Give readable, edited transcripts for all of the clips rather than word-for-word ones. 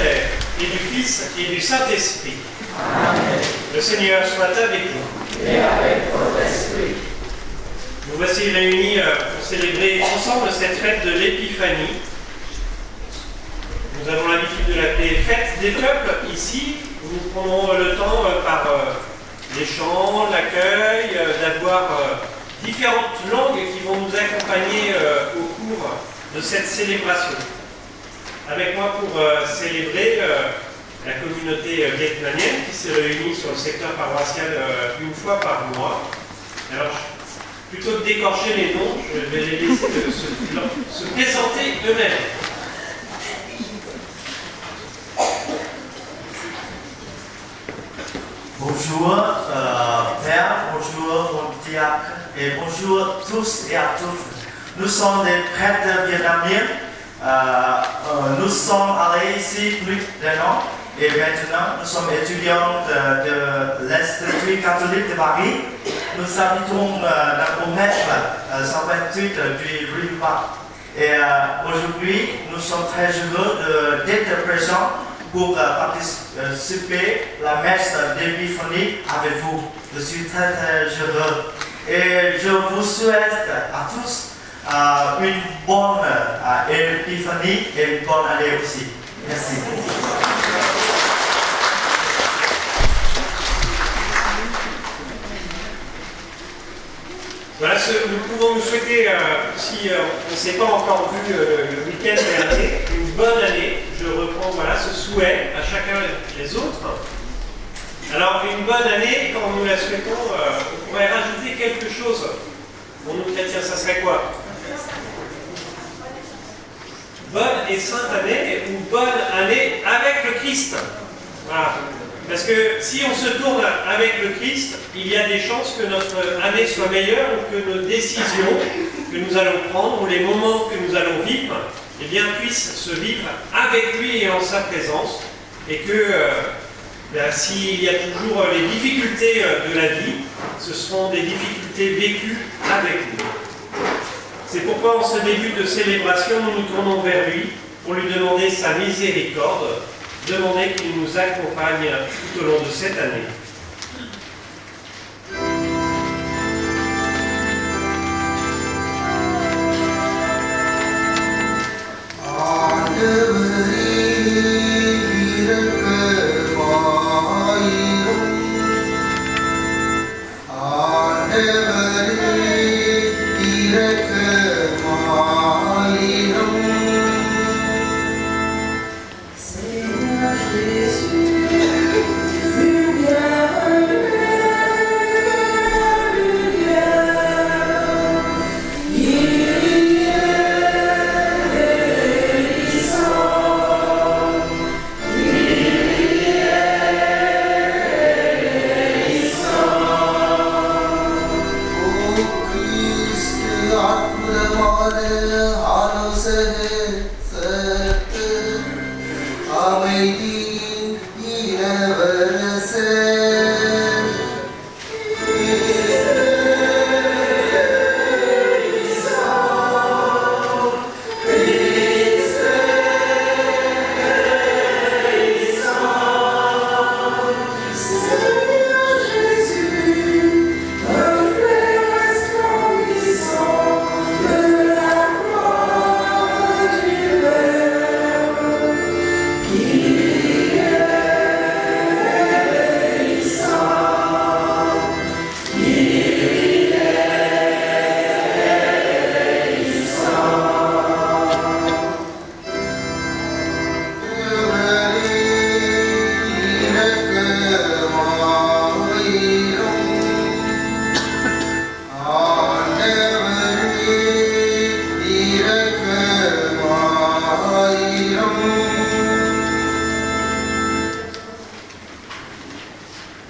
Père, et du Fils, et du Saint-Esprit. Amen. Le Seigneur soit avec vous. Et avec votre esprit. Nous voici réunis pour célébrer ensemble cette fête de l'Épiphanie. Nous avons l'habitude de l'appeler fête des peuples ici. Nous prenons le temps par les chants, l'accueil, d'avoir différentes langues qui vont nous accompagner au cours de cette célébration. Avec moi pour célébrer la communauté vietnamienne qui s'est réunie sur le secteur paroissial une fois par mois. Alors, plutôt que d'écorcher les noms, je vais les laisser se présenter eux-mêmes. Bonjour Père, bonjour mon diacre et bonjour tous et à toutes. Nous sommes des prêtres vietnamiens. Nous sommes allés ici plus d'un an et maintenant nous sommes étudiants de l'Institut catholique de Paris. Nous habitons dans le mètre 128 du Riva. Et aujourd'hui, nous sommes très heureux d'être présents pour participer à la messe d'Épiphanie avec vous. Je suis très heureux. Et je vous souhaite à tous une bonne Épiphanie et une bonne année aussi. Merci. Voilà, nous pouvons nous souhaiter, si on ne s'est pas encore vu le week-end dernier, une bonne année. Je reprends ce souhait à chacun des autres. Alors, une bonne année, quand nous la souhaitons, on pourrait rajouter quelque chose. Pour nous chrétiens, ça serait quoi? Bonne et sainte année, ou bonne année avec le Christ. Voilà. Parce que si on se tourne avec le Christ, il y a des chances que notre année soit meilleure ou que nos décisions que nous allons prendre ou les moments que nous allons vivre, eh bien, puissent se vivre avec lui et en sa présence. Et que s'il y a toujours les difficultés de la vie, ce seront des difficultés vécues avec lui. C'est pourquoi en ce début de célébration, nous nous tournons vers lui pour lui demander sa miséricorde, demander qu'il nous accompagne tout au long de cette année.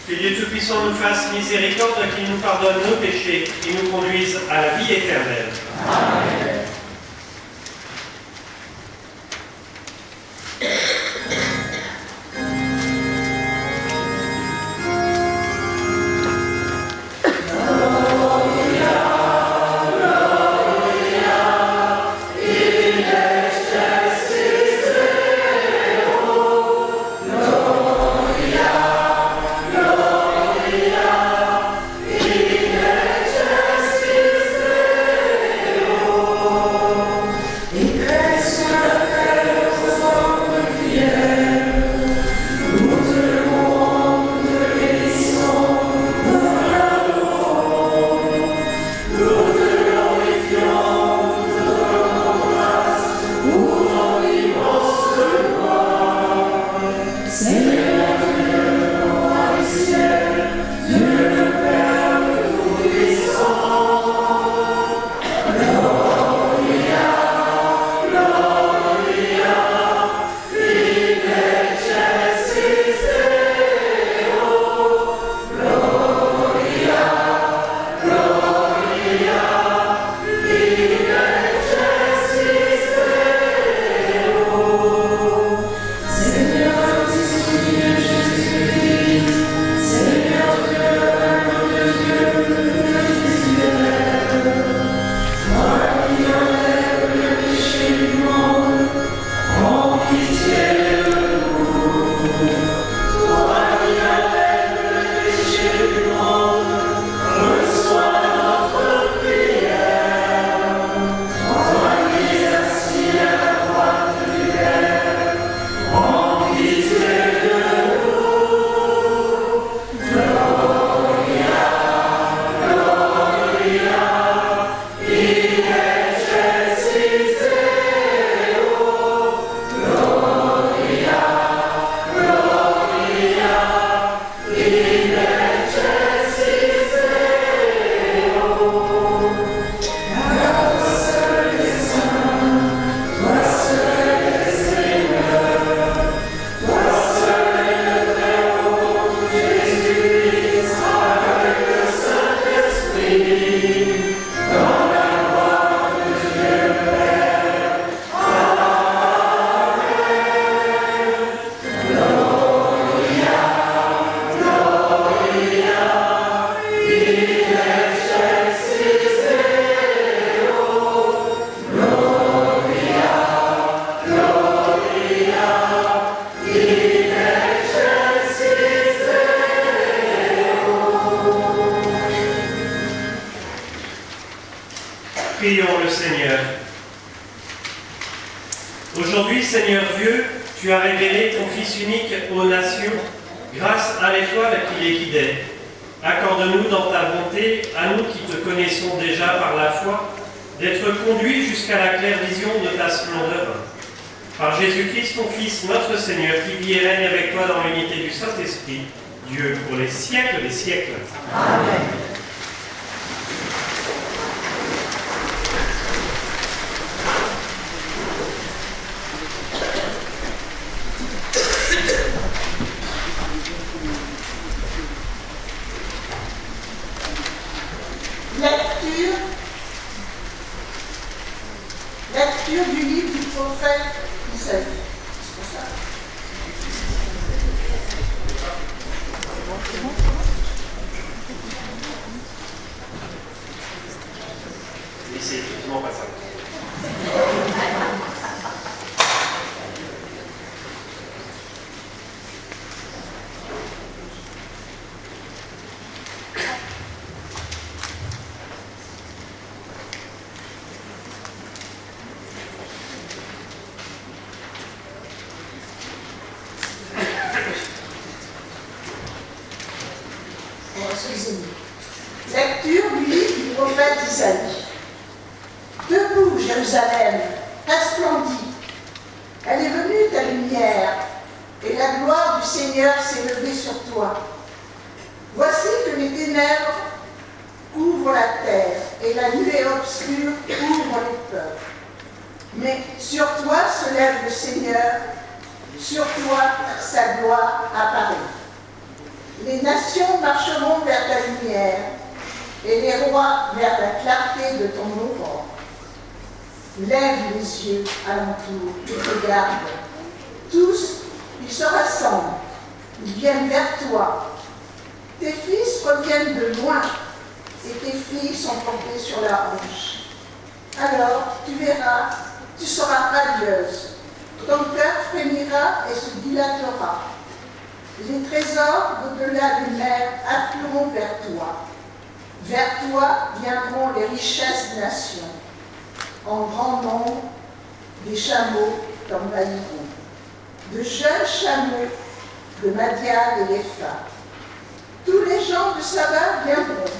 Que Dieu Tout-Puissant nous fasse miséricorde, qu'il nous pardonne nos péchés et nous conduise à la vie éternelle. Amen. Oh Prions le Seigneur. Aujourd'hui, Seigneur Dieu, tu as révélé ton Fils unique aux nations grâce à l'étoile qui les guidait. Accorde-nous dans ta bonté, à nous qui te connaissons déjà par la foi, d'être conduits jusqu'à la claire vision de ta splendeur. Par Jésus-Christ, ton Fils, notre Seigneur, qui vit et règne avec toi dans l'unité du Saint-Esprit, Dieu pour les siècles des siècles. Amen. Lecture du livre du prophète Isaïe. Et c'est effectivement pas ça. Lecture du livre du prophète Isaïe. Debout, Jérusalem, resplendis. Elle est venue ta lumière, et la gloire du Seigneur s'est levée sur toi. Voici que les ténèbres couvrent la terre, et la nuée obscure couvre les peuples. Mais sur toi se lève le Seigneur, sur toi sa gloire apparaît. Les nations marcheront vers ta lumière, et les rois vers la clarté de ton aurore. Lève les yeux alentour et regarde. Tous, ils se rassemblent, ils viennent vers toi. Tes fils reviennent de loin, et tes filles sont portées sur la hanche. Alors tu verras, tu seras radieuse, ton cœur frémira et se dilatera. Les trésors d'au-delà des mers afflueront vers toi. Vers toi viendront les richesses des nations. En grand nombre, des chameaux t'envahiront. De jeunes chameaux de Madian et l'Épha. Tous les gens de Saba viendront,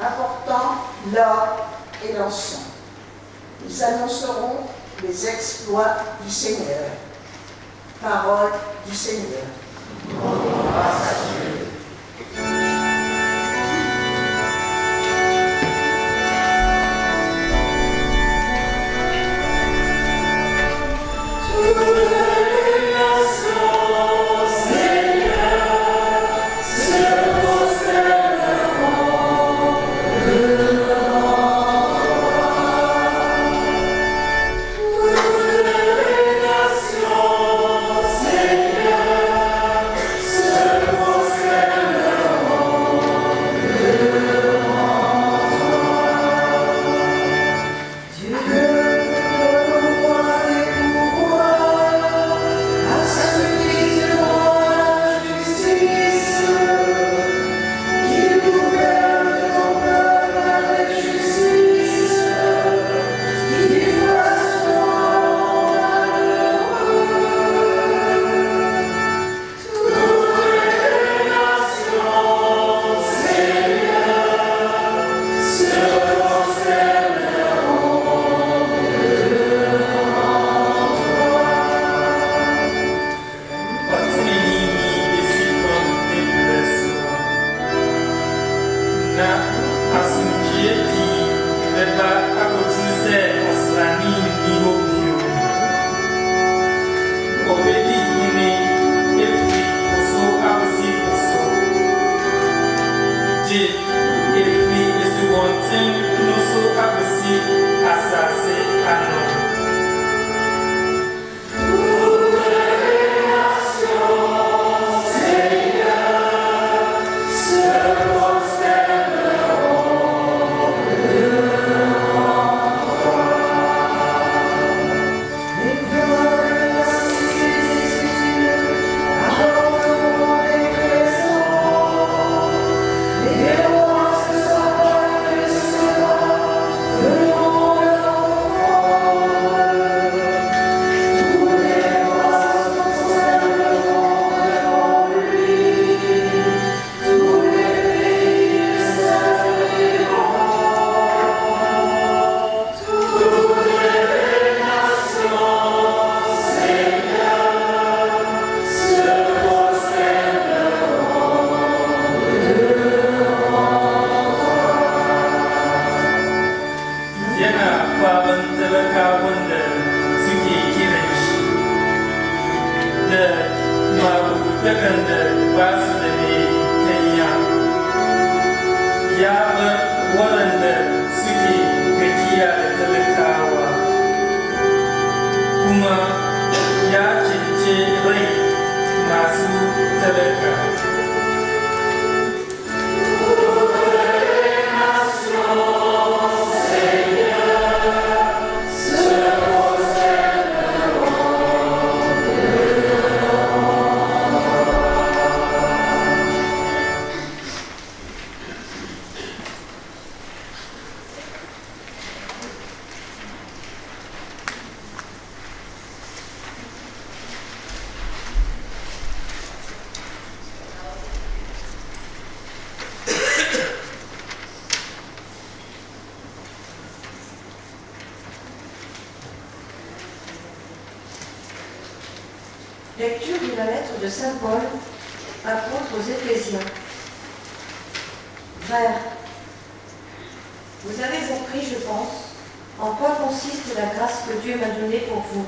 apportant l'or et l'encens. Ils annonceront les exploits du Seigneur. Parole du Seigneur. Lecture de la lettre de Saint Paul, apôtre aux Éphésiens. Frères, vous avez compris, je pense, en quoi consiste la grâce que Dieu m'a donnée pour vous.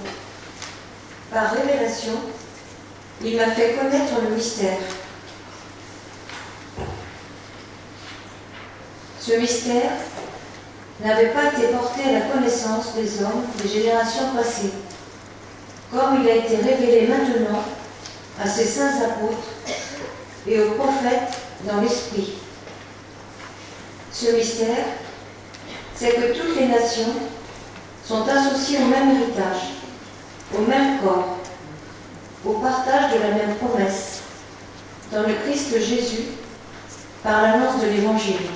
Par révélation, il m'a fait connaître le mystère. Ce mystère n'avait pas été porté à la connaissance des hommes des générations passées, comme il a été révélé maintenant à ses saints apôtres et aux prophètes dans l'Esprit. Ce mystère, c'est que toutes les nations sont associées au même héritage, au même corps, au partage de la même promesse, dans le Christ Jésus, par l'annonce de l'Évangile.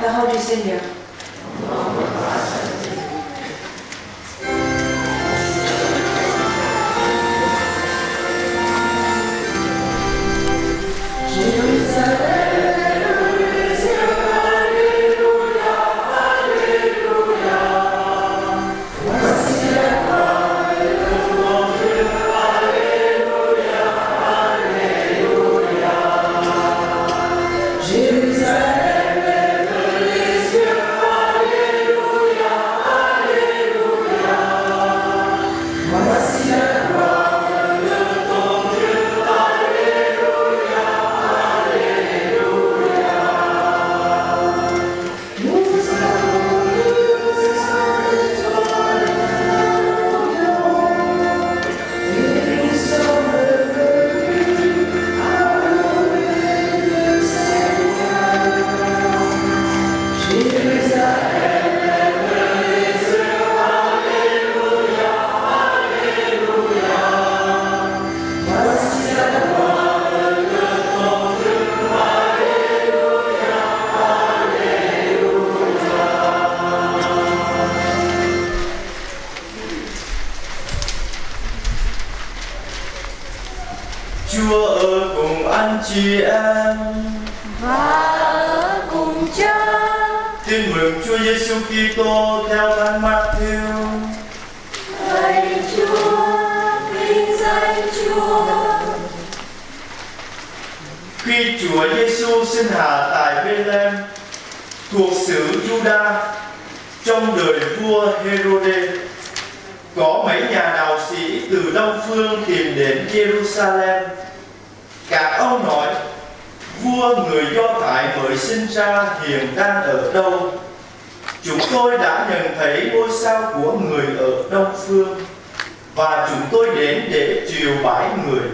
Parole du Seigneur. Alléluia, Chúa ở cùng anh chị em. Và ở cùng Cha. Tin mừng Chúa Giêsu Kitô theo Thánh Matthew. Lạy Chúa, vinh danh Chúa. Khi Chúa Giêsu sinh hạ tại Bethlehem thuộc xứ Juda, trong đời vua Herode, có mấy nhà đạo sĩ từ đông phương tìm đến Jerusalem. Các ông nói: vua người Do Thái mới sinh ra hiện đang ở đâu? Chúng tôi đã nhận thấy ngôi sao của người ở đông phương, và chúng tôi đến để triều bái người.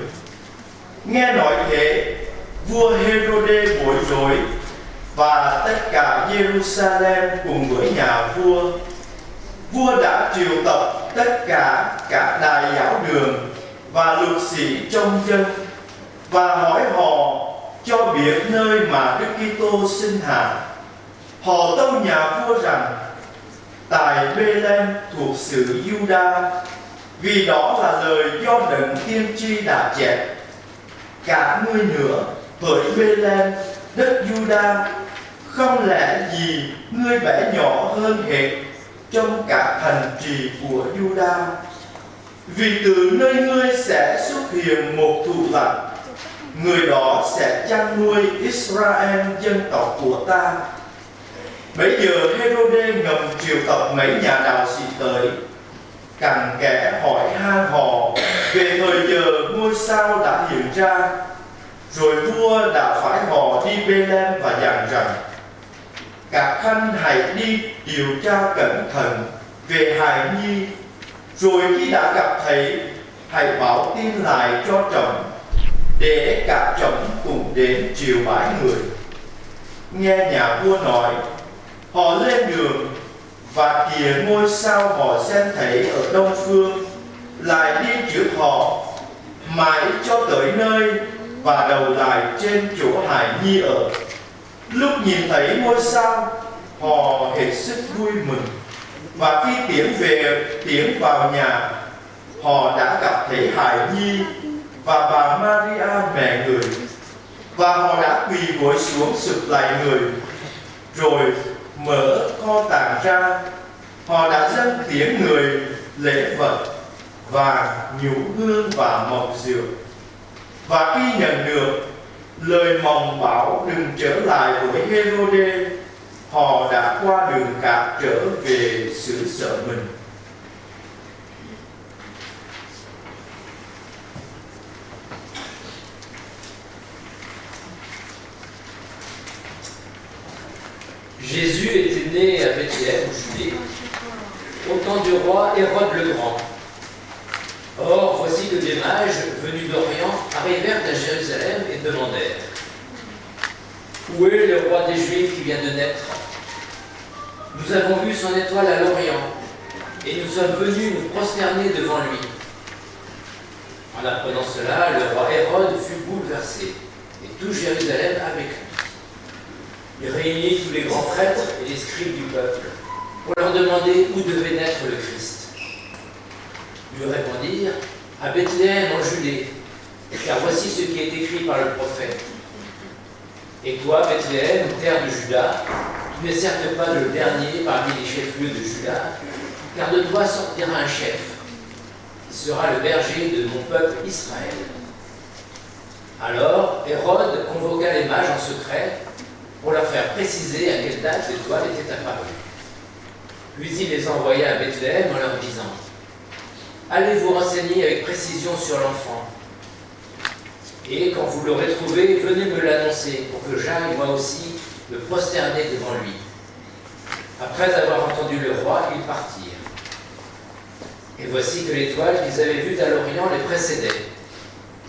Nghe nói thế, vua Herode bối rối, và tất cả Jerusalem cùng với nhà vua. Vua đã triệu tập tất cả các đại giáo đường và luật sĩ trong dân, và hỏi họ cho biết nơi mà Đức Kitô sinh hạ. Họ tâu nhà vua rằng tại Bethlehem thuộc xứ Juda, vì đó là lời do Đấng tiên tri đã chép: cả ngươi nữa hỡi Bethlehem đất Juda, không lẽ gì ngươi bé nhỏ hơn hết trong cả thành trì của Juda? Vì từ nơi ngươi sẽ xuất hiện một thủ lãnh, người đó sẽ chăn nuôi Israel dân tộc của ta. Bây giờ Herode ngầm triệu tập mấy nhà đạo sĩ tới, cặn kẽ hỏi han họ về thời giờ ngôi sao đã hiện ra. Rồi vua đã phái họ đi Bethlehem và dặn rằng: các khanh hãy đi điều tra cẩn thận về hài nhi, rồi khi đã gặp thấy, hãy báo tin lại cho chồng, để cả chồng cùng đến triều bái người. Nghe nhà vua nói, họ lên đường, và kìa ngôi sao họ xem thấy ở đông phương lại đi trước họ, mãi cho tới nơi và đầu lại trên chỗ hài nhi ở. Lúc nhìn thấy ngôi sao, họ hết sức vui mừng, và khi tiến vào nhà, họ đã gặp thấy hài nhi và bà Maria mẹ người, và họ đã quỳ gối xuống sụp lại người. Rồi mở kho tàng ra, họ đã dâng tiếng người lễ vật vàng, nhũ hương và mộc rượu. Và khi nhận được lời mộng báo đừng trở lại với Herode, họ đã qua đường khác trở về xứ sở mình. Jésus était né à Bethléem, au Judée, au temps du roi Hérode le Grand. Or, voici que des mages venus d'Orient arrivèrent à Jérusalem et demandèrent: où est le roi des Juifs qui vient de naître? Nous avons vu son étoile à l'Orient, et nous sommes venus nous prosterner devant lui. En apprenant cela, le roi Hérode fut bouleversé, et tout Jérusalem avec lui. Il réunit tous les grands prêtres et les scribes du peuple pour leur demander où devait naître le Christ. Ils lui répondirent: à Bethléem en Judée, car voici ce qui est écrit par le prophète. Et toi, Bethléem, terre de Juda, tu n'es certes pas le dernier parmi les chefs-lieux de Juda, car de toi sortira un chef, qui sera le berger de mon peuple Israël. Alors Hérode convoqua les mages en secret pour leur faire préciser à quelle date l'étoile était apparue. Puis il les envoya à Bethléem en leur disant: allez vous renseigner avec précision sur l'enfant, et quand vous l'aurez trouvé, venez me l'annoncer pour que j'aille moi aussi me prosterner devant lui. Après avoir entendu le roi, ils partirent. Et voici que l'étoile qu'ils avaient vue à l'Orient les précédait,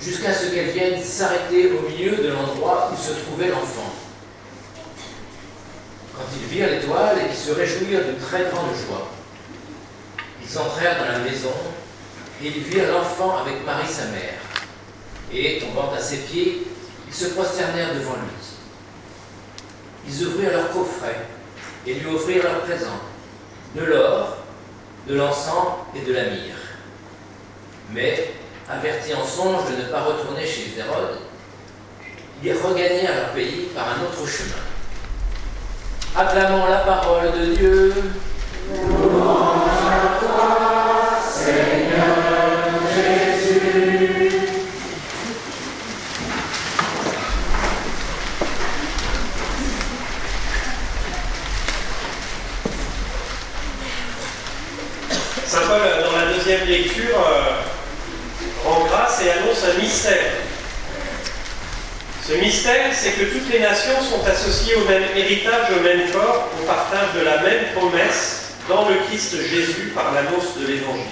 jusqu'à ce qu'elle vienne s'arrêter au milieu de l'endroit où se trouvait l'enfant. Quand ils virent l'étoile, ils se réjouirent de très grande joie. Ils entrèrent dans la maison, et ils virent l'enfant avec Marie sa mère. Et, tombant à ses pieds, ils se prosternèrent devant lui. Ils ouvrirent leur coffret et lui offrirent leurs présents, de l'or, de l'encens et de la myrrhe. Mais, avertis en songe de ne pas retourner chez Hérode, ils regagnèrent leur pays par un autre chemin. Acclamons la parole de Dieu. Louange à toi, Seigneur Jésus. Saint Paul, dans la deuxième lecture, rend grâce et annonce un mystère. Ce mystère, c'est que toutes les nations sont associées au même héritage, au même corps, au partage de la même promesse dans le Christ Jésus par l'annonce de l'Évangile.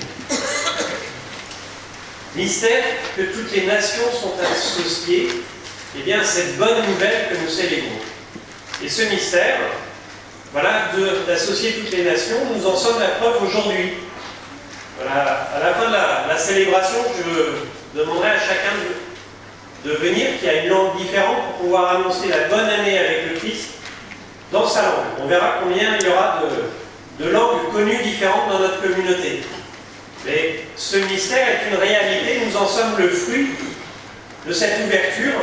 Mystère que toutes les nations sont associées, eh bien, à cette bonne nouvelle que nous célébrons. Et ce mystère, voilà, d'associer toutes les nations, nous en sommes la preuve aujourd'hui. Voilà, à la fin de la célébration, je demanderai à chacun de venir, qui a une langue différente, pour pouvoir annoncer la bonne année avec le Christ dans sa langue. On verra combien il y aura de langues connues différentes dans notre communauté. Mais ce mystère est une réalité, nous en sommes le fruit de cette ouverture,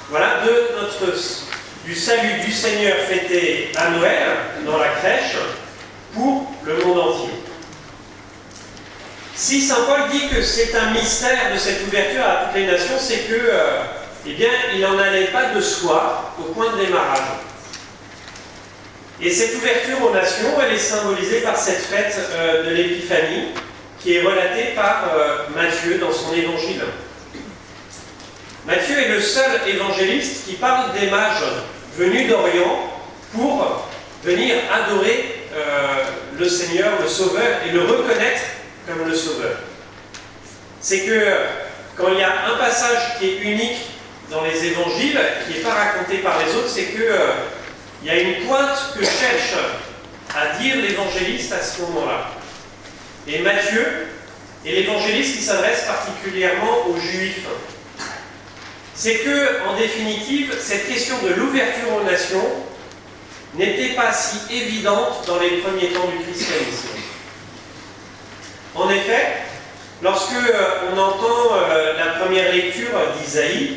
voilà, du salut du Seigneur fêté à Noël, dans la crèche, pour le monde entier. Si Saint Paul dit que c'est un mystère de cette ouverture à toutes les nations, c'est que, eh bien, il n'en allait pas de soi au point de démarrage. Et cette ouverture aux nations, elle est symbolisée par cette fête de l'Épiphanie, qui est relatée par Matthieu dans son évangile. Matthieu est le seul évangéliste qui parle des mages venus d'Orient pour venir adorer le Seigneur, le Sauveur, et le reconnaître comme le Sauveur. C'est que quand il y a un passage qui est unique dans les évangiles, qui n'est pas raconté par les autres, c'est que il y a une pointe que cherche à dire l'évangéliste à ce moment-là. Et Matthieu est l'évangéliste qui s'adresse particulièrement aux Juifs. C'est que, en définitive, cette question de l'ouverture aux nations n'était pas si évidente dans les premiers temps du christianisme. En effet, lorsque on entend la première lecture d'Isaïe,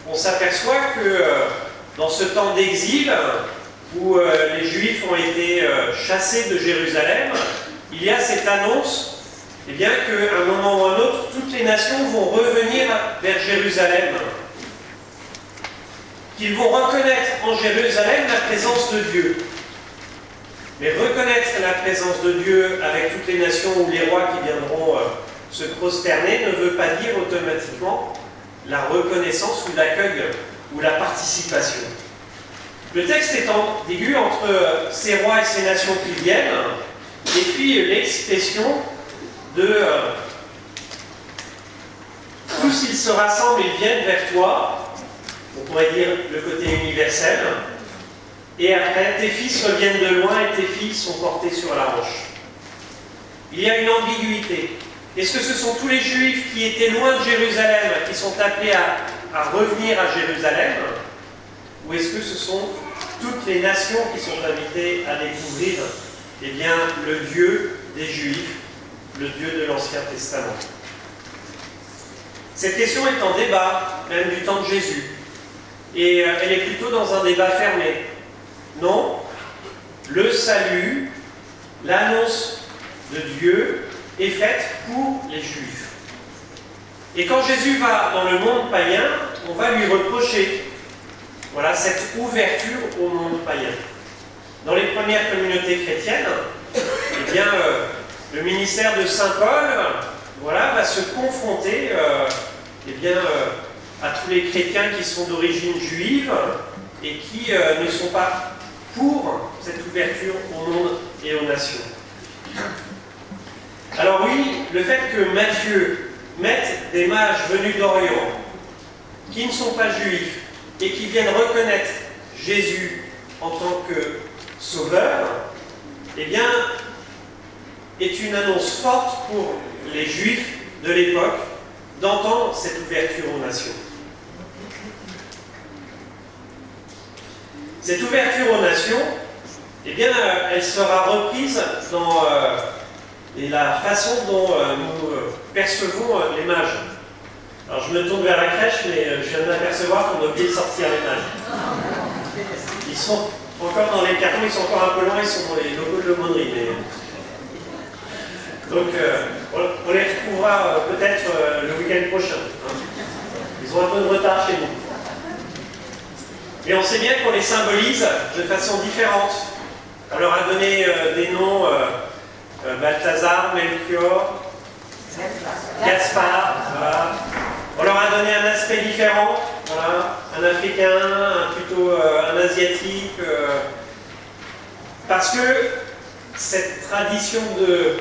on s'aperçoit que dans ce temps d'exil, où les Juifs ont été chassés de Jérusalem, il y a cette annonce, eh bien, qu'à un moment ou à un autre, toutes les nations vont revenir vers Jérusalem. Qu'ils vont reconnaître en Jérusalem la présence de Dieu. Mais reconnaître la présence de Dieu avec toutes les nations ou les rois qui viendront se prosterner ne veut pas dire automatiquement la reconnaissance ou l'accueil ou la participation. Le texte est ambigu entre ces rois et ces nations qui viennent, et puis l'expression de tous ils se rassemblent et viennent vers toi, on pourrait dire le côté universel, et après tes fils reviennent de loin et tes filles sont portées sur la roche. Il y a une ambiguïté. Est-ce que ce sont tous les Juifs qui étaient loin de Jérusalem qui sont appelés à revenir à Jérusalem, ou est-ce que ce sont toutes les nations qui sont invitées à découvrir, eh bien, le Dieu des Juifs, le Dieu de l'Ancien Testament? Cette question est en débat, même du temps de Jésus, et elle est plutôt dans un débat fermé. Non, le salut, l'annonce de Dieu est faite pour les Juifs. Et quand Jésus va dans le monde païen, on va lui reprocher, voilà, cette ouverture au monde païen. Dans les premières communautés chrétiennes, eh bien, le ministère de Saint Paul, voilà, va se confronter, eh bien, à tous les chrétiens qui sont d'origine juive et qui ne sont pas pour cette ouverture au monde et aux nations. Alors oui, le fait que Matthieu mette des mages venus d'Orient, qui ne sont pas juifs, et qui viennent reconnaître Jésus en tant que sauveur, eh bien, est une annonce forte pour les Juifs de l'époque d'entendre cette ouverture aux nations. Cette ouverture aux nations, eh bien, elle sera reprise dans la façon dont nous percevons les mages. Alors je me tourne vers la crèche, mais je viens de m'apercevoir qu'on a oublié de sortir les mages. Ils sont encore dans les cartons, ils sont encore un peu loin, ils sont dans les locaux de l'aumônerie. Donc on les retrouvera peut-être le week-end prochain. Hein. Ils ont un peu de retard chez nous. Mais on sait bien qu'on les symbolise de façon différente. On leur a donné des noms Balthazar, Melchior, Gaspard. Voilà. On leur a donné un aspect différent. Voilà. Un africain, plutôt un asiatique. Parce que cette tradition de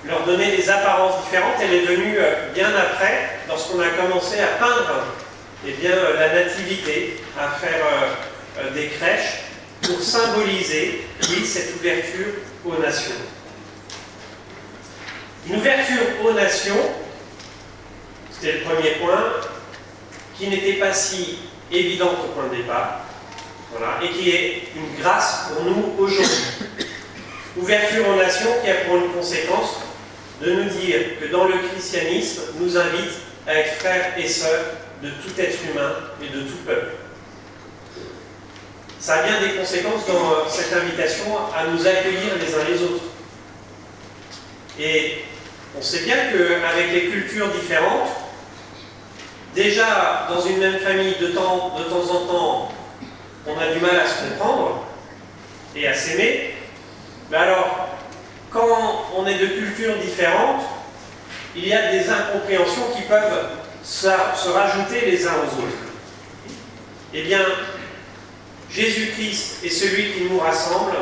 leur donner des apparences différentes, elle est venue bien après, lorsqu'on a commencé à peindre la nativité, à faire des crèches pour symboliser, oui, cette ouverture aux nations. Une ouverture aux nations, c'était le premier point, qui n'était pas si évidente au point de départ, voilà, et qui est une grâce pour nous aujourd'hui. Ouverture aux nations qui a pour une conséquence de nous dire que dans le christianisme, nous invite à être frères et sœurs de tout être humain et de tout peuple. Ça a bien des conséquences dans cette invitation à nous accueillir les uns les autres. Et on sait bien qu'avec les cultures différentes, déjà dans une même famille, de temps en temps, on a du mal à se comprendre et à s'aimer. Mais alors, quand on est de cultures différentes, il y a des incompréhensions qui peuvent se rajouter les uns aux autres. Eh bien, Jésus-Christ est celui qui nous rassemble.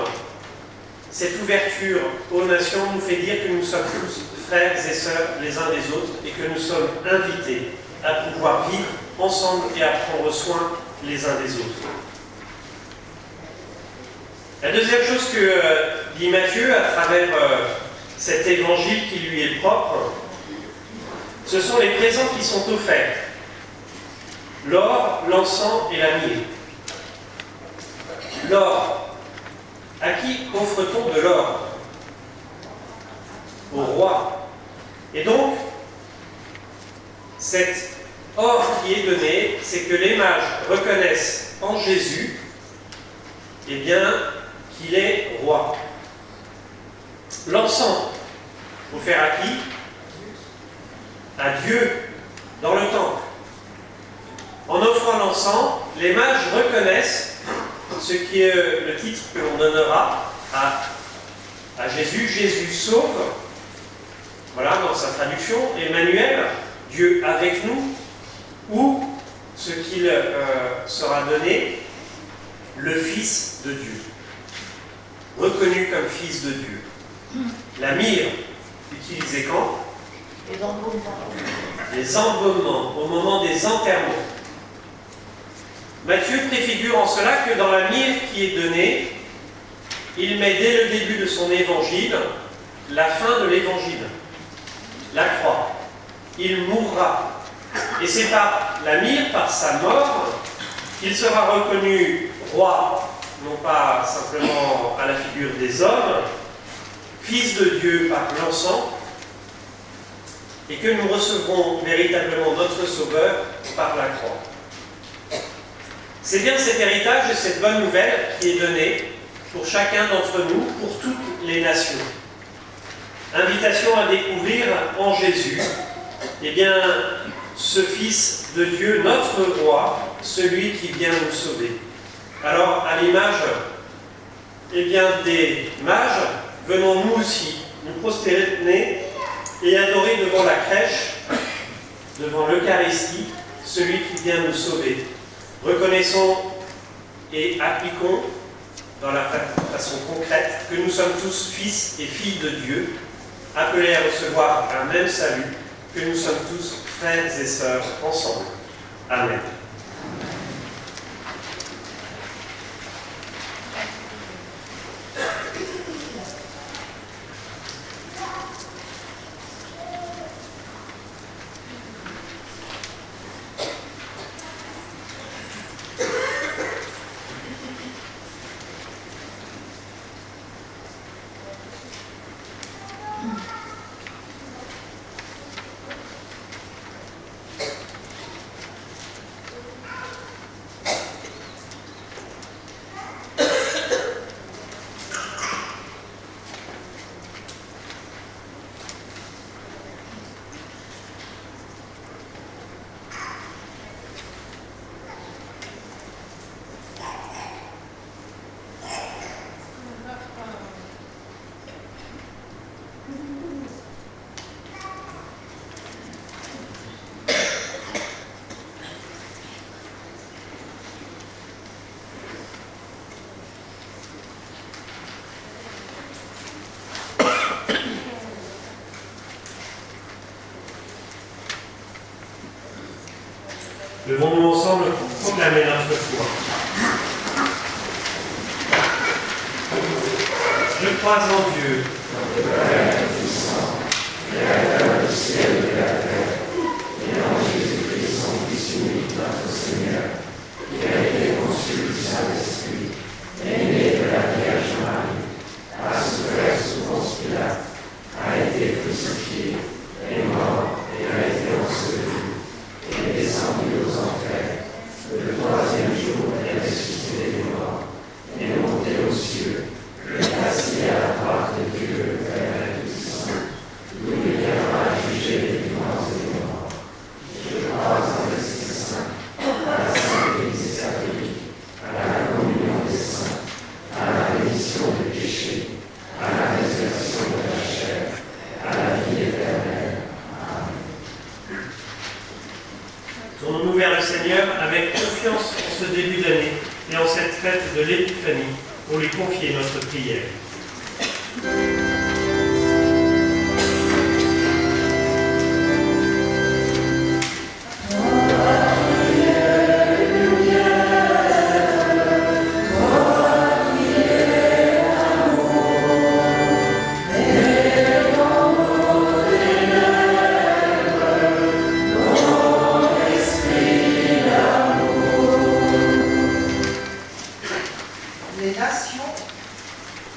Cette ouverture aux nations nous fait dire que nous sommes tous frères et sœurs les uns des autres et que nous sommes invités à pouvoir vivre ensemble et à prendre soin les uns des autres. La deuxième chose que dit Matthieu à travers cet évangile qui lui est propre, ce sont les présents qui sont offerts. L'or, l'encens et la myrrhe. L'or. À qui offre-t-on de l'or? Au roi. Et donc, cet or qui est donné, c'est que les mages reconnaissent en Jésus, eh bien, qu'il est roi. L'encens, offert à qui? À Dieu, dans le temple. En offrant l'encens, les mages reconnaissent ce qui est le titre que l'on donnera à Jésus. Jésus sauve, voilà, dans sa traduction, Emmanuel, Dieu avec nous, ou ce qu'il sera donné, le Fils de Dieu, reconnu comme Fils de Dieu. La myrrhe, utilisée quand? Les embaumements, au moment des enterrements. Matthieu préfigure en cela que dans la myrrhe qui est donnée, il met dès le début de son évangile la fin de l'évangile, la croix. Il mourra. Et c'est par la myrrhe, par sa mort, qu'il sera reconnu roi, non pas simplement à la figure des hommes, Fils de Dieu par l'encens, et que nous recevrons véritablement notre Sauveur par la croix. C'est bien cet héritage et cette bonne nouvelle qui est donnée pour chacun d'entre nous, pour toutes les nations. Invitation à découvrir en Jésus, eh bien, ce Fils de Dieu, notre Roi, celui qui vient nous sauver. Alors, à l'image eh bien, des mages, venons nous aussi nous prosterner et adorer devant la crèche, devant l'Eucharistie, celui qui vient nous sauver. Reconnaissons et appliquons dans la façon concrète que nous sommes tous fils et filles de Dieu, appelés à recevoir un même salut, que nous sommes tous frères et sœurs ensemble. Amen. Levons-nous ensemble pour proclamer notre foi. Je crois en Dieu, le Père Tout-Puissant, Créateur du ciel et de la terre, et en Jésus-Christ, son Fils unique, notre Seigneur, qui a été conçu du Saint-Esprit, est né de la Vierge Marie, a souffert sous Ponce Pilate, a été crucifié, est mort et a été enseveli, et est descendu aux enfers. Le troisième jour est ressuscité des morts, et est monté aux cieux, et est assis à la droite de Dieu le Père Tout-Puissant, d'où il viendra juger les vivants et les morts. Je crois en l'Esprit Saint, à la Sainte Église catholique, à la communion des saints, à la rémission des péchés, à la résurrection de la chair, à la vie éternelle. Amen. tournons-nous vers le Seigneur avec confiance en ce début d'année et en cette fête de l'Épiphanie pour lui confier notre prière.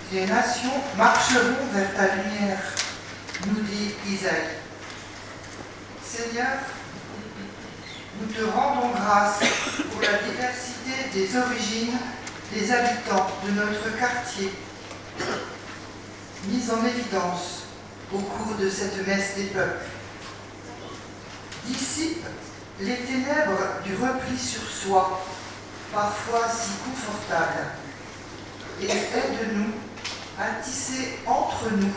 Les nations marcheront vers ta lumière, nous dit Isaïe. Seigneur, nous te rendons grâce pour la diversité des origines des habitants de notre quartier, mise en évidence au cours de cette messe des peuples. Dissipe les ténèbres du repli sur soi, parfois si confortables, et aide-nous à tisser entre nous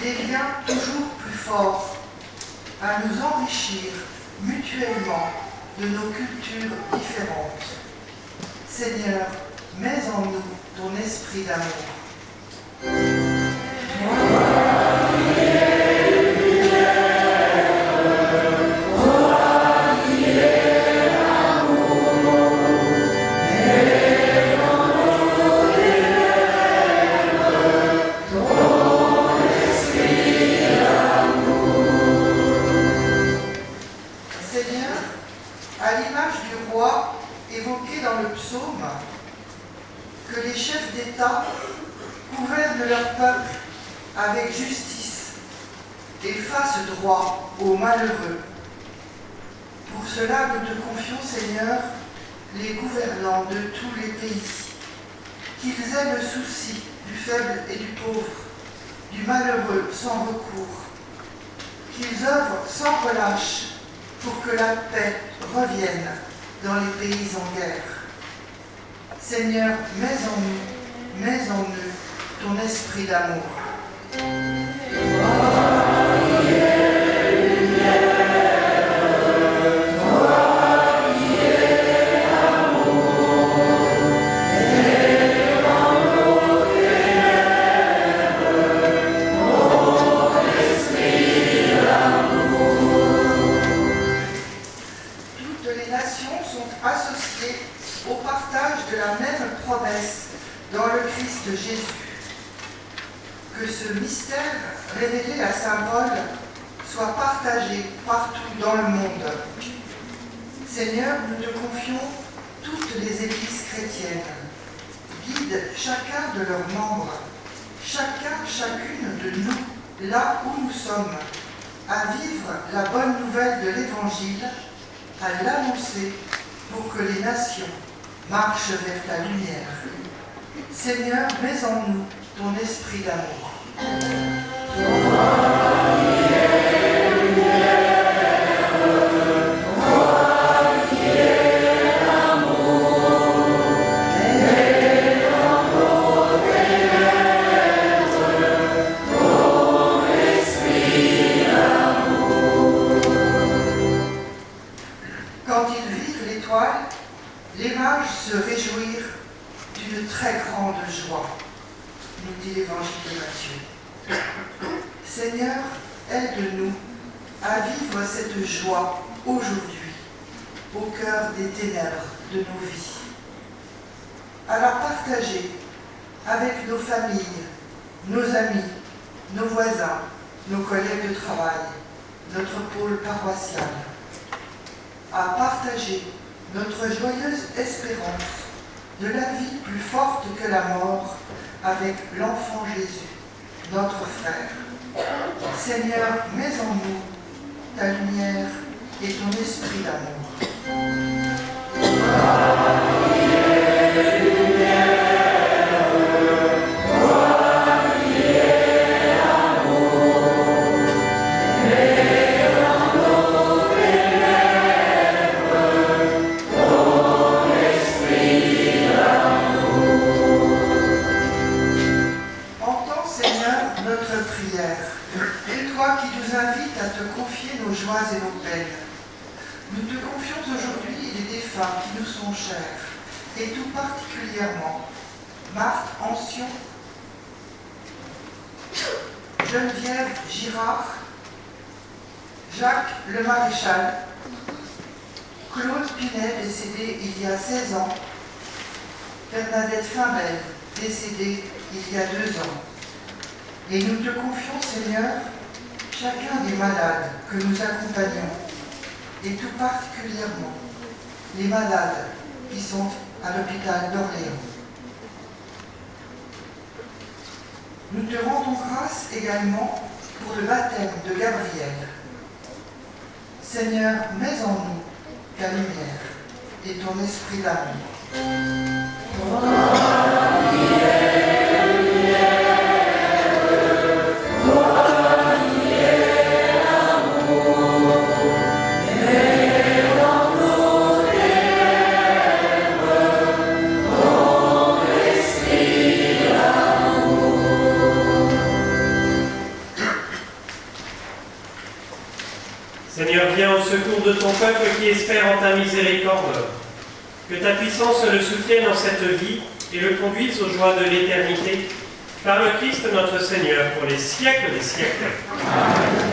des liens toujours plus forts, à nous enrichir mutuellement de nos cultures différentes. Seigneur, mets en nous ton esprit d'amour. Que les chefs d'État gouvernent leur peuple avec justice et fassent droit aux malheureux. Pour cela, nous te confions, Seigneur, les gouvernants de tous les pays, qu'ils aient le souci du faible et du pauvre, du malheureux sans recours, qu'ils œuvrent sans relâche pour que la paix revienne dans les pays en guerre. Seigneur, mets en nous ton esprit d'amour. Toutes les nations sont associées au partage de la même promesse dans le Christ Jésus. Que ce mystère révélé à Saint Paul soit partagé partout dans le monde. Seigneur, nous te confions toutes les églises chrétiennes. Guide chacun de leurs membres, chacune de nous, là où nous sommes, à vivre la bonne nouvelle de l'Évangile, à l'annoncer pour que les nations marchent vers ta lumière. Seigneur, mets en nous ton esprit d'amour. Quand ils virent l'étoile, les mages se réjouirent d'une très grande joie, nous dit l'Évangile de Matthieu. Seigneur, aide-nous à vivre cette joie aujourd'hui, au cœur des ténèbres de nos vies. À la partager avec nos familles, nos amis, nos voisins, nos collègues de travail, notre pôle paroissial. À partager notre joyeuse espérance de la vie plus forte que la mort avec l'enfant Jésus, notre frère. Seigneur, mets en nous ta lumière et ton esprit d'amour. Entends, Seigneur, notre prière, et toi qui nous invites à te confier nos joies et nos peines. Nous te confions aujourd'hui les défunts qui nous sont chers, et tout particulièrement Marthe Ancion, Geneviève Girard, Jacques Le Maréchal, Claude Pinet, décédé il y a 16 ans, Bernadette Fimbel, décédée il y a 2 ans. Et nous te confions, Seigneur, chacun des malades que nous accompagnons, et tout particulièrement les malades qui sont à l'hôpital d'Orléans. Nous te rendons grâce également pour le baptême de Gabriel. Seigneur, mets en nous ta lumière et ton esprit d'amour. Seigneur, viens au secours de ton peuple qui espère en ta miséricorde. Que ta puissance le soutienne dans cette vie et le conduise aux joies de l'éternité. Par le Christ notre Seigneur, pour les siècles des siècles. Amen.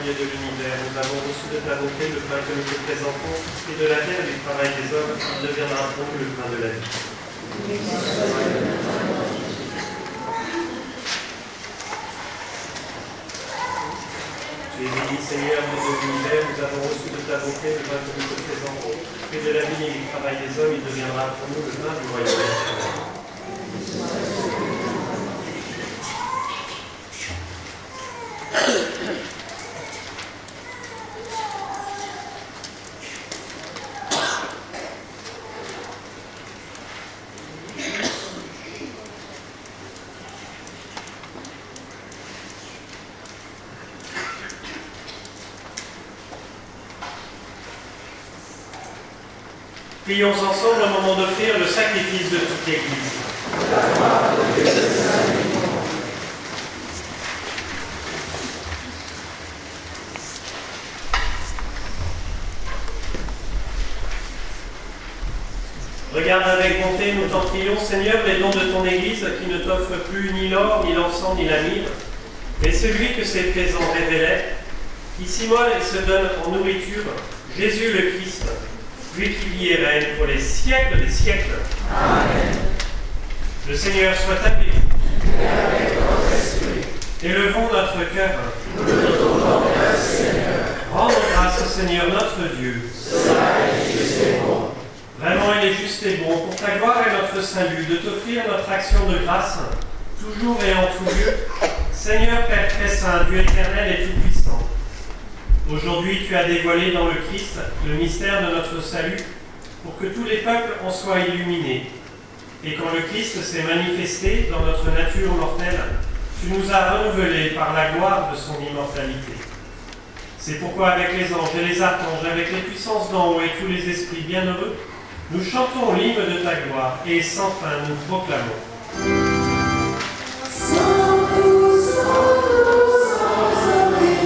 Dieu de l'univers, nous avons reçu de ta bonté le pain que nous te présentons, et de la terre et du travail des hommes, il deviendra pour nous le pain de la vie. Tu es béni, Seigneur, Dieu de l'univers, nous avons reçu de ta bonté le pain que nous te présentons, et de la vie et du travail des hommes, il deviendra pour nous le pain du royaume. Prions ensemble au moment d'offrir le sacrifice de toute l'Église. Regarde avec bonté, nous t'en prions, Seigneur, les dons de ton Église qui ne t'offrent plus ni l'or, ni l'encens, ni la myrrhe, mais celui que ses présents révélaient, qui s'immole et se donne en nourriture, Jésus le Christ, lui qui vit et règne pour les siècles des siècles. Amen. Le Seigneur soit avec vous. Et avec votre esprit. Élevons notre cœur. Nous le tournons vers le Seigneur. Rendons grâce au Seigneur notre Dieu. Cela est juste et bon. Vraiment, il est juste et bon, pour ta gloire et notre salut, de t'offrir notre action de grâce, toujours et en tout lieu, Seigneur Père très saint, Dieu éternel et tout-puissant. Aujourd'hui, tu as dévoilé dans le Christ le mystère de notre salut, pour que tous les peuples en soient illuminés. Et quand le Christ s'est manifesté dans notre nature mortelle, tu nous as renouvelés par la gloire de son immortalité. C'est pourquoi avec les anges et les archanges, avec les puissances d'en haut et tous les esprits bienheureux, nous chantons l'hymne de ta gloire et sans fin nous proclamons. Sanctus, Sanctus, Sanctus,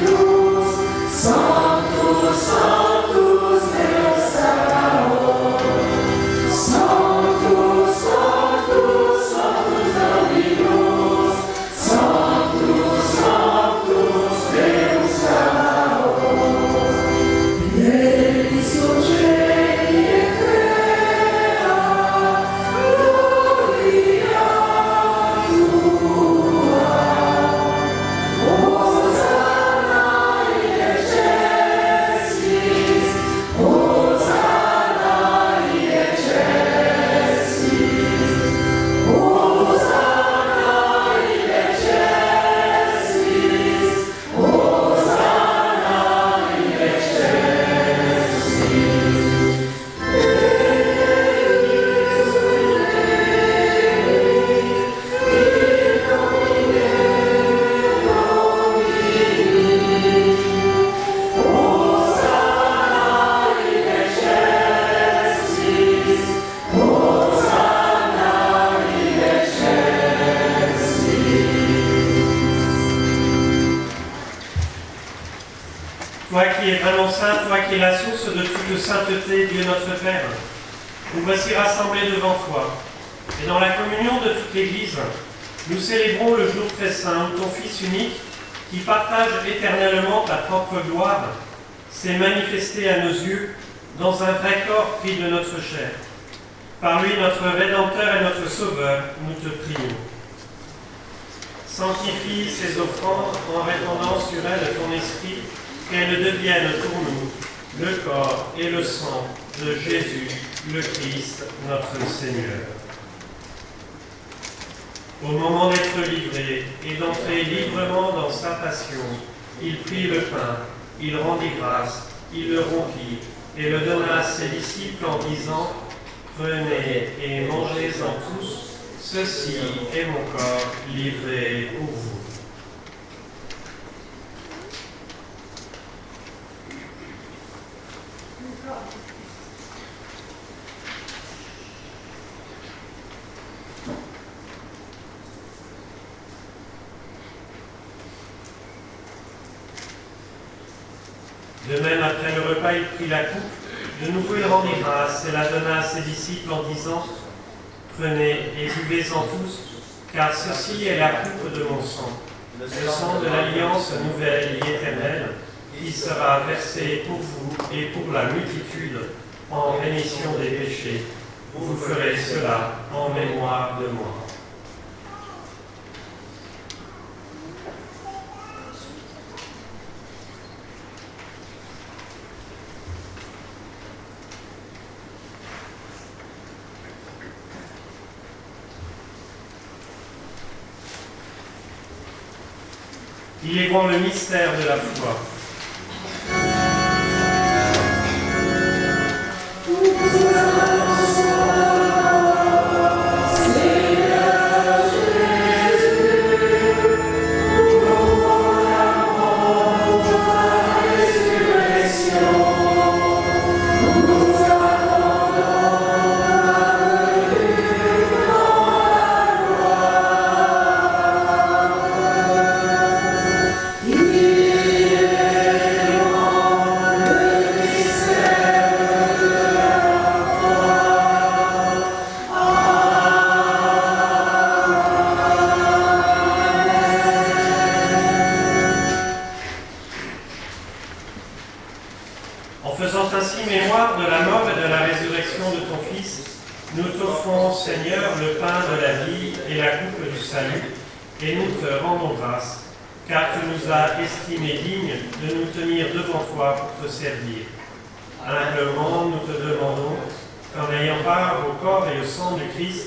Sanctus, Sanctus, Deus Sabaoth. Sanctus, Sanctus, Sanctus, Dominus, Sanctus, Sanctus, Deus Sabaoth. Ele surgei et crea, gloria tua. Hosanna in excelsis, Hosanna in excelsis, Hosanna in excelsis, Hosanna in excelsis. Toi qui es vraiment saint, toi qui es la source de toute sainteté, Dieu notre Père, nous voici rassemblés devant toi. Et dans la communion de toute l'Église, nous célébrons le jour très saint où ton Fils unique, qui partage éternellement ta propre gloire, s'est manifesté à nos yeux dans un vrai corps pris de notre chair. Par lui, notre Rédempteur et notre Sauveur, nous te prions. Sanctifie ces offrandes en répandant sur elles ton esprit, qu'elles deviennent pour nous le corps et le sang de Jésus, le Christ, notre Seigneur. Au moment d'être livré et d'entrer librement dans sa passion, il prit le pain, il rendit grâce, il le rompit et le donna à ses disciples en disant : « Prenez et mangez-en tous, ceci est mon corps livré pour vous. » De même, après le repas, il prit la coupe, de nouveau il rendit grâce et la donna à ses disciples en disant : « Prenez et buvez-en tous, car ceci est la coupe de mon sang, le sang de l'alliance nouvelle et éternelle, qui sera versé pour vous et pour la multitude en rémission des péchés. Vous ferez cela en mémoire de moi. Il est grand le mystère de la foi. En faisant ainsi mémoire de la mort et de la résurrection de ton Fils, nous t'offrons, Seigneur, le pain de la vie et la coupe du salut, et nous te rendons grâce, car tu nous as estimés dignes de nous tenir devant toi pour te servir. Humblement, nous te demandons qu'en ayant part au corps et au sang du Christ,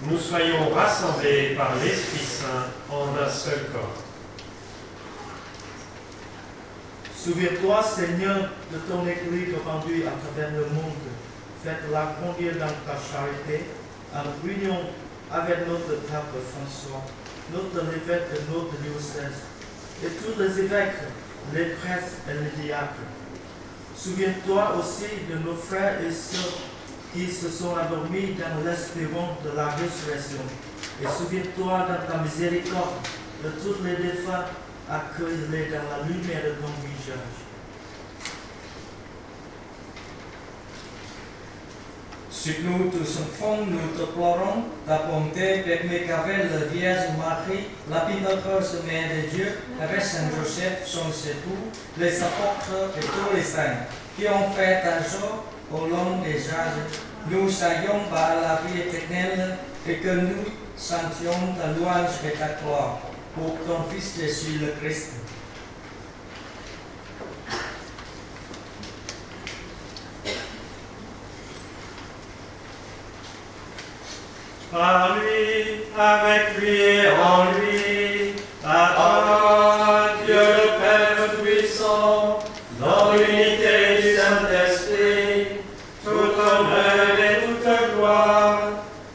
nous soyons rassemblés par l'Esprit Saint en un seul corps. Souviens-toi, Seigneur, de ton Église répandue à travers le monde. Faites-la grandir dans ta charité, en union avec notre pape François, notre évêque de notre diocèse, et tous les évêques, les prêtres et les diacres. Souviens-toi aussi de nos frères et sœurs qui se sont endormis dans l'espérance de la résurrection. Et souviens-toi dans ta miséricorde de tous les défunts, accueille-les dans la lumière de ton visage. Sur nous tous enfants, nous te pleurons, ta bonté permet qu'avec la Vierge Marie, la bienheureuse Mère de Dieu, avec Saint Joseph, son époux, les apôtres et tous les saints, qui ont fait un jour au long des âges, nous ayons par la vie éternelle et que nous sentions ta louange et ta gloire pour ton Fils Jésus le Christ. Par lui, avec lui et en lui, à toi, Dieu le Père Tout-Puissant, dans l'unité du Saint-Esprit, tout honneur et toute gloire,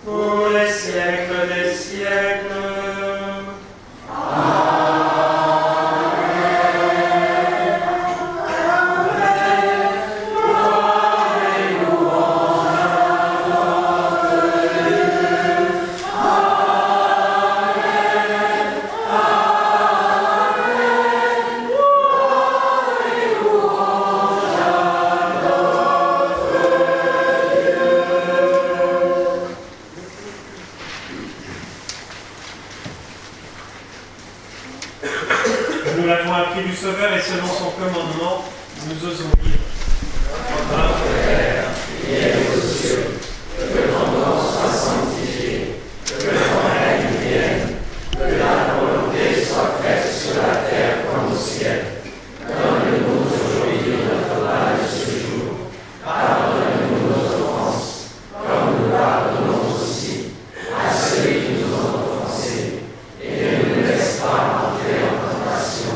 pour les siècles des siècles. Nous l'avons appris du Sauveur et selon son commandement, nous osons dire. Notre Père, qui es aux cieux, que ton nom soit sanctifié, que ton règne vienne, que la volonté soit faite sur la terre comme au ciel. Donne-nous aujourd'hui notre pain de ce jour. Pardonne-nous nos offenses, comme nous pardonnons aussi à ceux qui nous ont offensés. Et ne nous laisse pas entrer en tentation,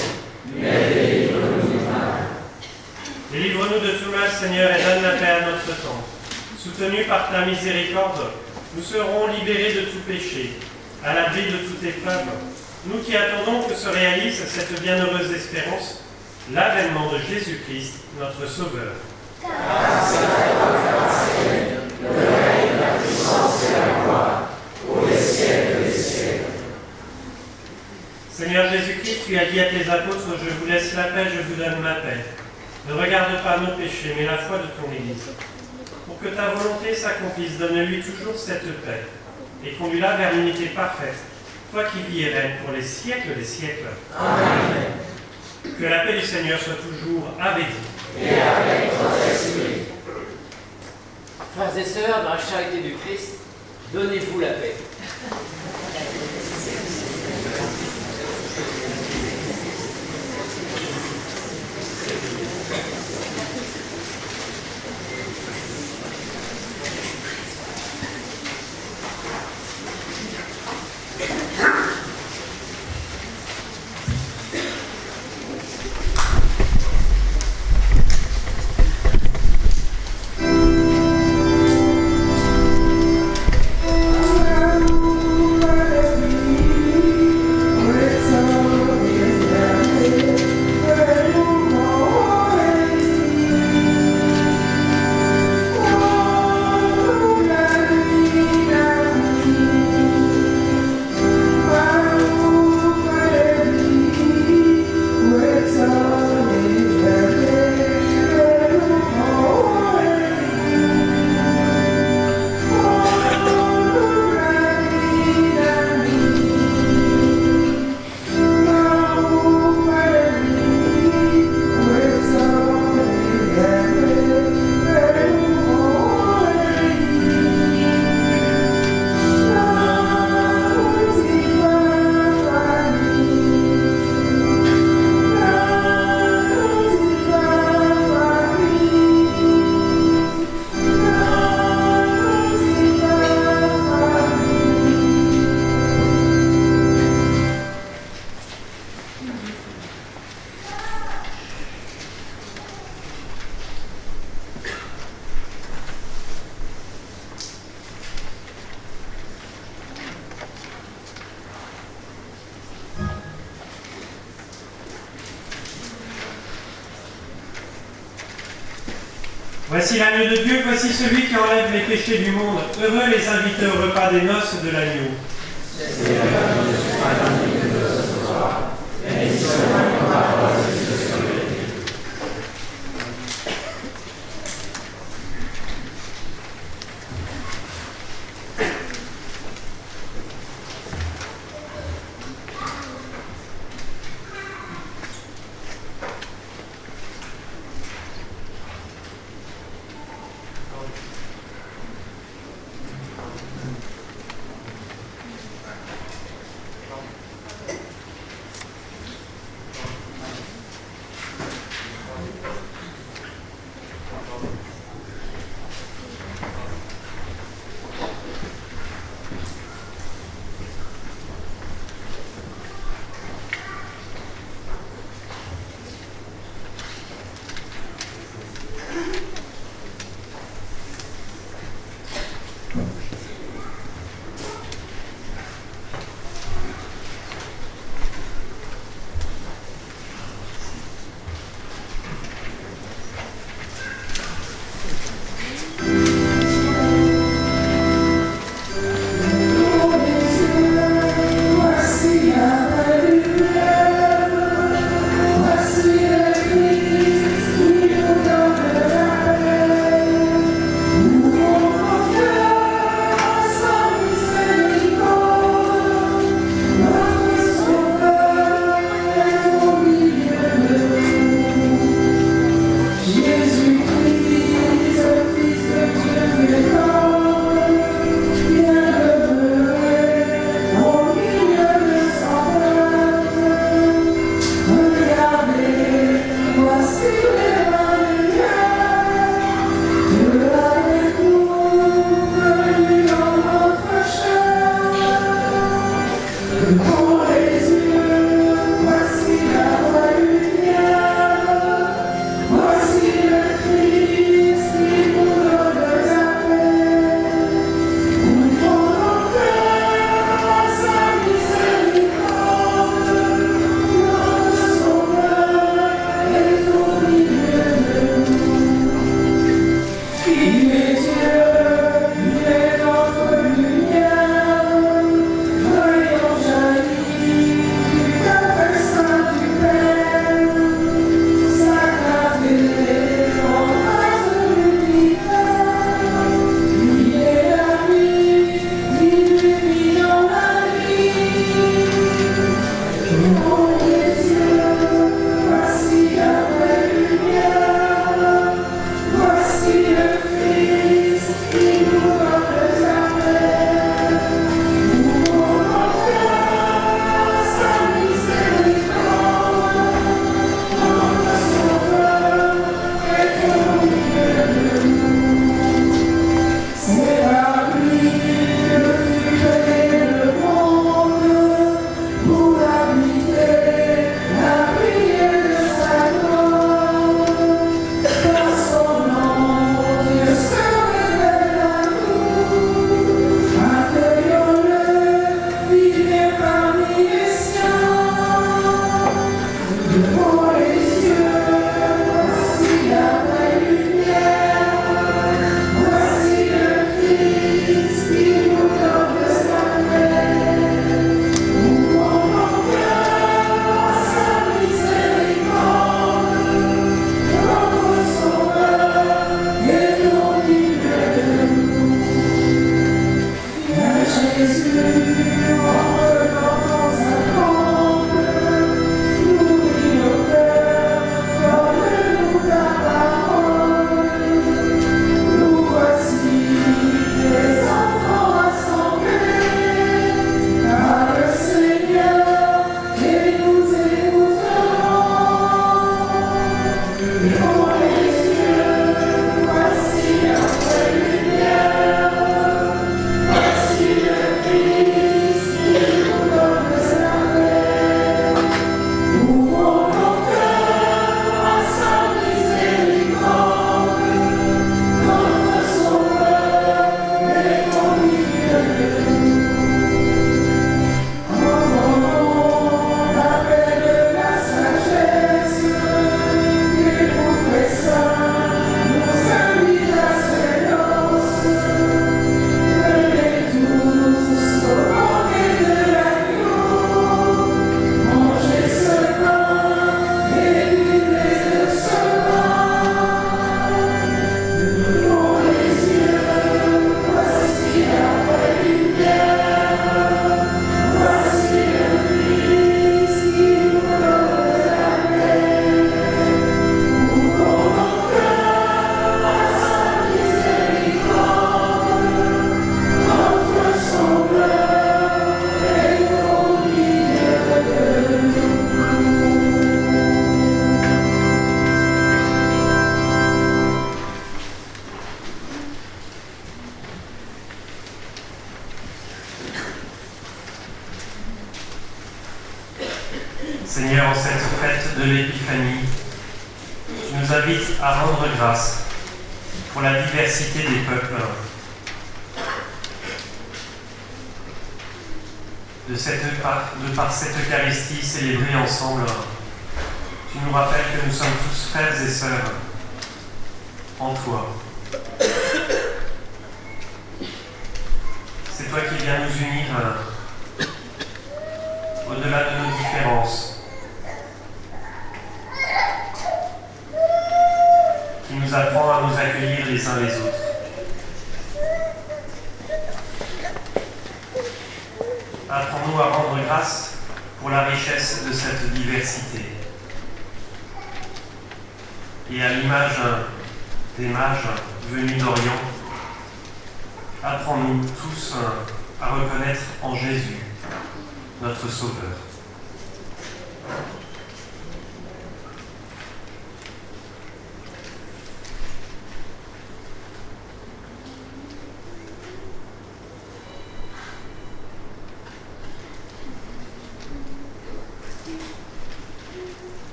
mais délivre-nous du mal. Délivre-nous de tout mal, Seigneur, et donne la paix à notre temps. Soutenus par ta miséricorde, nous serons libérés de tout péché, à l'abri de toute épreuve. Nous qui attendons que se réalise cette bienheureuse espérance, l'avènement de Jésus-Christ, notre Sauveur. Car c'est à toi qu'appartiennent le règne, la puissance et la gloire, pour les siècles des siècles. Seigneur Jésus-Christ, tu as dit à tes apôtres, je vous laisse la paix, je vous donne ma paix. Ne regarde pas nos péchés, mais la foi de ton Église. Pour que ta volonté s'accomplisse, donne-lui toujours cette paix, et conduis-la vers l'unité parfaite, toi qui vis et règnes pour les siècles des siècles. Amen. Que la paix du Seigneur soit toujours avec vous. Et avec votre esprit. Frères et sœurs, dans la charité du Christ, donnez-vous la paix. Voici l'agneau de Dieu, voici celui qui enlève les péchés du monde. Heureux les invités au repas des noces de l'agneau. Seigneur, en cette fête de l'Épiphanie, tu nous invites à rendre grâce pour la diversité des peuples, de par cette Eucharistie célébrée ensemble. Tu nous rappelles que nous sommes tous frères et sœurs en toi. C'est toi qui viens nous unir au-delà de nos différences, qui nous apprend à nous accueillir les uns les autres. Apprends-nous à rendre grâce pour la richesse de cette diversité. Et à l'image des mages venus d'Orient, apprends-nous tous à reconnaître en Jésus notre Sauveur.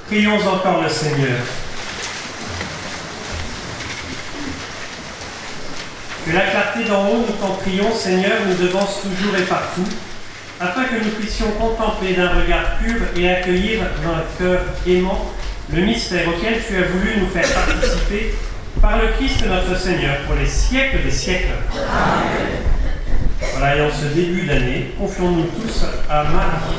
Prions encore le Seigneur. Que la clarté d'en haut nous t'en prions, Seigneur, nous devance toujours et partout, afin que nous puissions contempler d'un regard pur et accueillir d'un cœur aimant le mystère auquel tu as voulu nous faire participer par le Christ notre Seigneur pour les siècles des siècles. Amen. Voilà, et en ce début d'année, confions-nous tous à Marie.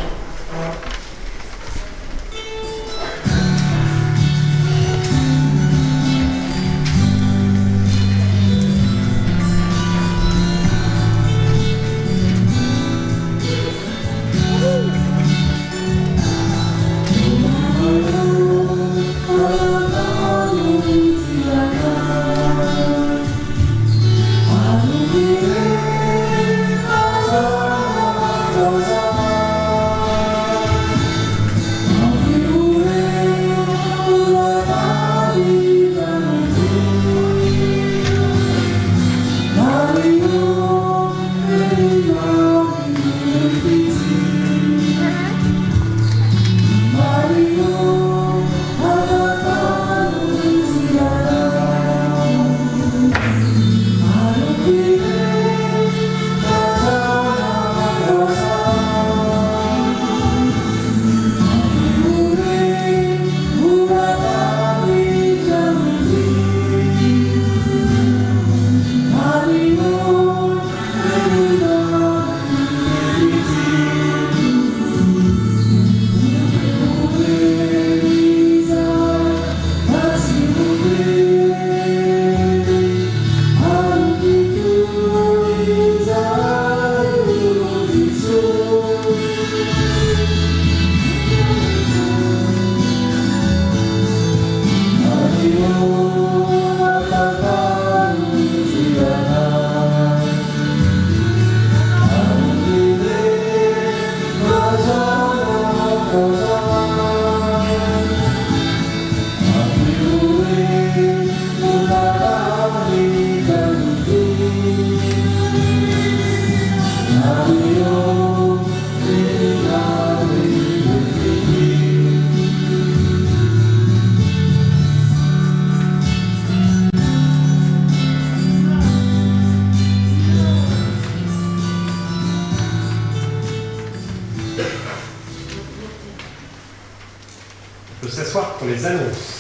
On peut s'asseoir pour les annonces.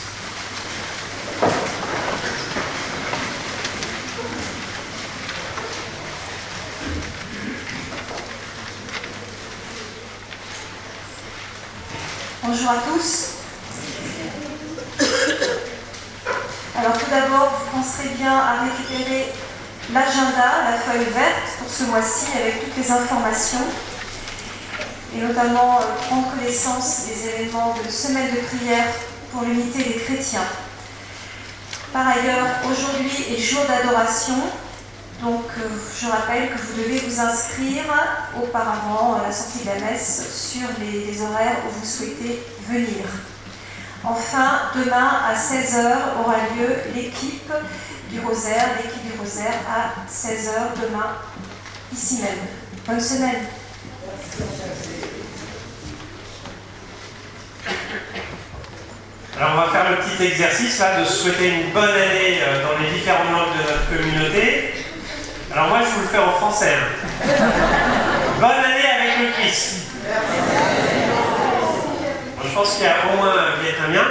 Bonjour à tous. Alors tout d'abord, vous penserez bien à récupérer l'agenda, la feuille verte pour ce mois-ci avec toutes les informations et notamment prendre connaissance des événements de semaine de prière pour l'unité des chrétiens. Par ailleurs, aujourd'hui est jour d'adoration, donc je rappelle que vous devez vous inscrire auparavant à la sortie de la messe sur les horaires où vous souhaitez venir. Enfin, demain à 16h aura lieu l'équipe du Rosaire à 16h demain, ici même. Bonne semaine. Alors on va faire le petit exercice là de souhaiter une bonne année dans les différentes langues de notre communauté. Alors moi je vous le fais en français. Bonne année avec le Christ. Bon, je pense qu'il y a au moins un Vietnamien.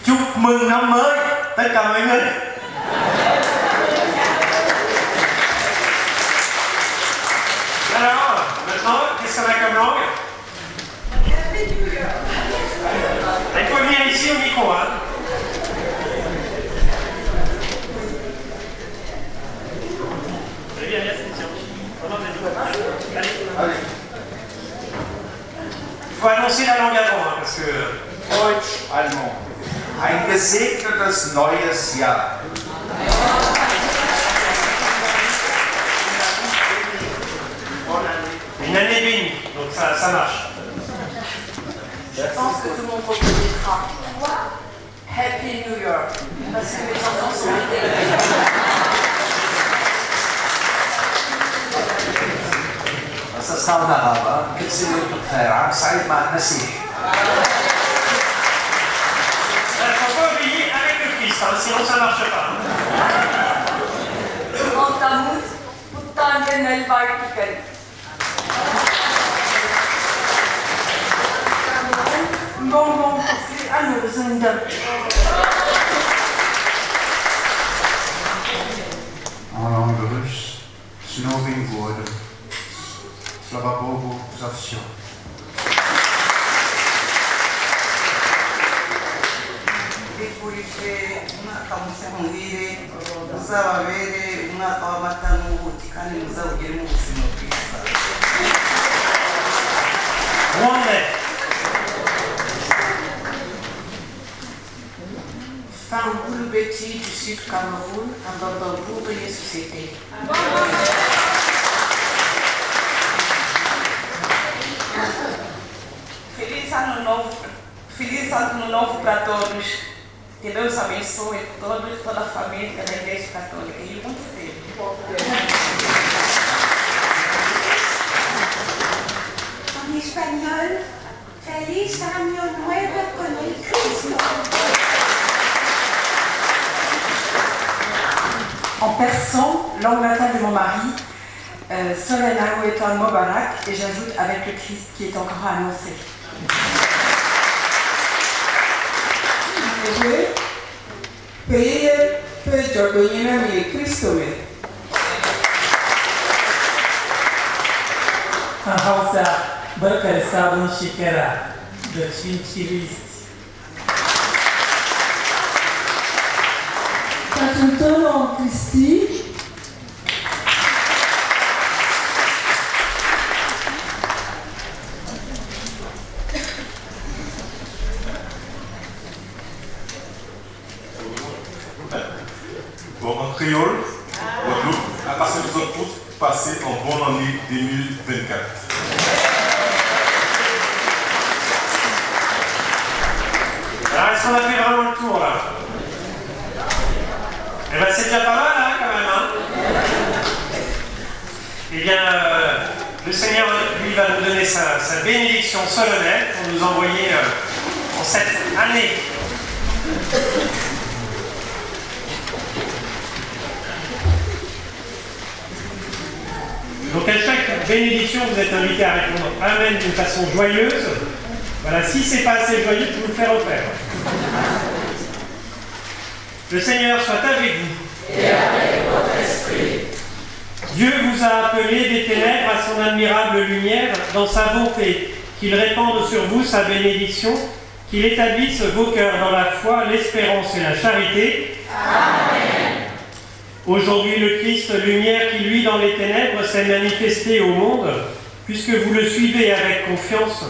Chúc mừng năm mới tất cả mọi người. Alors, maintenant, qu'est-ce qu'on a comme langue? Il faut venir ici au micro, hein. Allez, viens, allez. Il faut annoncer la langue avant, hein, parce que... Deutsch, Allemand. Ein gesegnetes neues Jahr. Une année bénie, donc ça marche. Je pense que tout le monde reconnaîtra. Happy New Year. Parce que mes enfants sont intelligents. أستاذ نغابة كل سنة وأنتم بخير عام سعيد مع المسيح. Il ne faut pas oublier avec le Christ, hein, sinon ça ne marche pas. Antamut, Putangenel Vaikiken. Bonbon, c'est à nous, Zunda. En langue russe, z novým woorden. Slava Bohu za vše. Depois de uma calça rondire, usava ver uma palmata no ticane, usava o guilherme no pizza. Rwandais. Femme Boulou-Betty du Sud Cameroun, à Bambourg et Société. Feliz ano novo para todos. Que Deus abençoe todos, toda a família da Igreja Católica e muito tempo. En espagnol, Feliz Año Nuevo con el Cristo. En persan, langue natale de mon mari, Solenao est un Mobarak, et j'ajoute avec le Christ qui est encore annoncé. En Hausa, barka da sabon shekara da Chinchirist. Quand en Christi, Bon, en créole, Guadeloupe, à partir de vous tous, passez en bonne année 2024. Alors, est-ce qu'on a fait vraiment le tour, là? Eh bien, c'est déjà pas mal, hein, quand même, hein? Eh bien, le Seigneur, lui, va nous donner sa bénédiction solennelle pour nous envoyer en cette année. Donc à chaque bénédiction, vous êtes invité à répondre Amen d'une façon joyeuse. Voilà, si c'est pas assez joyeux, vous le faire refaire. Le Seigneur soit avec vous. Et avec votre esprit. Dieu vous a appelé des ténèbres à son admirable lumière dans sa bonté, qu'il répande sur vous sa bénédiction, qu'il établisse vos cœurs dans la foi, l'espérance et la charité. Amen. Aujourd'hui, le Christ, lumière qui luit dans les ténèbres, s'est manifesté au monde, puisque vous le suivez avec confiance,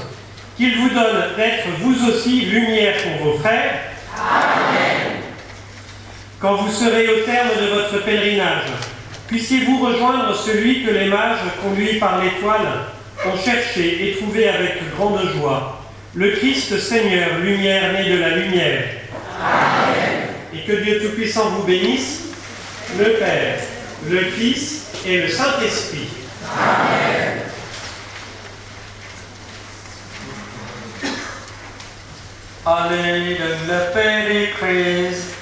qu'il vous donne d'être vous aussi lumière pour vos frères. Amen. Quand vous serez au terme de votre pèlerinage, puissiez-vous rejoindre celui que les mages, conduits par l'étoile, ont cherché et trouvé avec grande joie, le Christ Seigneur, lumière née de la lumière. Amen. Et que Dieu Tout-Puissant vous bénisse, le Père, le Fils et le Saint-Esprit. Amen. Allez, de la paix des Christ.